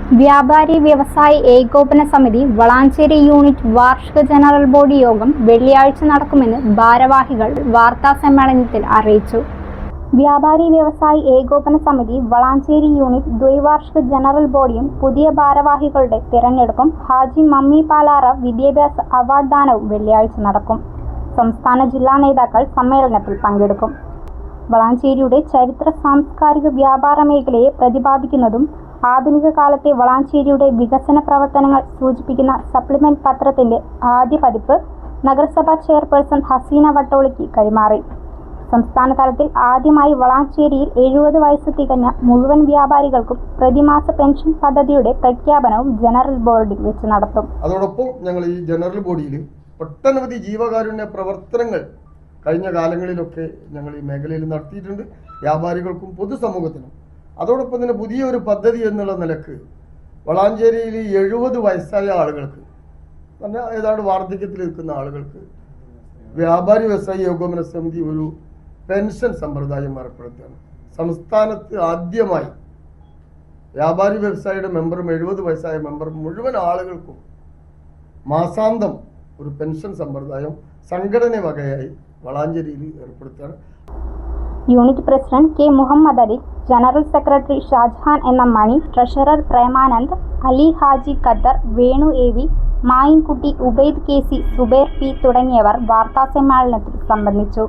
വ്യാപാരി വ്യവസായി ഏകോപന സമിതി വളാഞ്ചേരി യൂണിറ്റ് വാർഷിക ജനറൽ ബോഡി യോഗം വെള്ളിയാഴ്ച നടക്കുമെന്ന് ഭാരവാഹികൾ വാർത്താസമ്മേളനത്തിൽ അറിയിച്ചു. വ്യാപാരി വ്യവസായി ഏകോപന സമിതി വളാഞ്ചേരി യൂണിറ്റ് ദ്വൈവാർഷിക ജനറൽ ബോഡിയും പുതിയ ഭാരവാഹികളുടെ തിരഞ്ഞെടുപ്പും ഹാജി മമ്മി പാലാറ വിദ്യാഭ്യാസ അവാർഡ് ദാനവും വെള്ളിയാഴ്ച നടക്കും. സംസ്ഥാന ജില്ലാ നേതാക്കൾ സമ്മേളനത്തിൽ പങ്കെടുക്കും. വളാഞ്ചേരിയുടെ ചരിത്ര സാംസ്കാരിക വ്യാപാര മേഖലയെ പ്രതിപാദിക്കുന്നതും ആധുനിക കാലത്തെ വളാഞ്ചേരിയുടെ വികസന പ്രവർത്തനങ്ങൾ സൂചിപ്പിക്കുന്ന സപ്ലിമെന്റ് പത്രത്തിന്റെ ആദ്യ പതിപ്പ് നഗരസഭാ ചെയർപേഴ്സൺ ഹസീന വട്ടോളിക്ക് കൈമാറി. സംസ്ഥാന തലത്തിൽ ആദ്യമായി വളാഞ്ചേരിയിൽ 70 വയസ്സ് തികഞ്ഞ മുഴുവൻ വ്യാപാരികൾക്കും പ്രതിമാസ പെൻഷൻ പദ്ധതിയുടെ പ്രഖ്യാപനവും ജനറൽ ബോഡിയിൽ വെച്ച് നടത്തും. അതോടൊപ്പം ഞങ്ങൾ ഈ ജനറൽ ബോഡിയിൽ ഒട്ടനവധി ജീവകാരുണ്യ പ്രവർത്തനങ്ങൾ കഴിഞ്ഞ കാലങ്ങളിലൊക്കെ ഞങ്ങൾ ഈ മേഖലയിൽ നടത്തിയിട്ടുണ്ട്. വ്യാപാരികൾക്കും പൊതുസമൂഹത്തിനും. അതോടൊപ്പം തന്നെ പുതിയൊരു പദ്ധതി എന്നുള്ള നിലക്ക് വളാഞ്ചേരിയിൽ 70 വയസ്സായ ആളുകൾക്ക്, പറഞ്ഞാൽ ഏതാണ്ട് വാർദ്ധക്യത്തിൽ നിൽക്കുന്ന ആളുകൾക്ക് വ്യാപാരി വ്യവസായി ഏകോപന സമിതി ഒരു പെൻഷൻ സമ്പ്രദായം ഏർപ്പെടുത്തുകയാണ്. സംസ്ഥാനത്ത് ആദ്യമായി വ്യാപാരി വ്യവസായിയുടെ മെമ്പറും 70 വയസ്സായ മെമ്പറും മുഴുവൻ ആളുകൾക്കും മാസാന്തം ഒരു പെൻഷൻ സമ്പ്രദായം സംഘടന വകയായി വളാഞ്ചേരിയിൽ ഏർപ്പെടുത്തുകയാണ്. Unit president K Muhammad Ali, general secretary Shajahan എന്ന Mani, treasurer Premanand, Ali Haji Khaddar, Venu AV, Mayinkutty, Ubaid KC, സുബൈർ P തുടങ്ങിയവർ വാർത്താസമ്മേളനത്തിൽ സംബന്ധിച്ചു.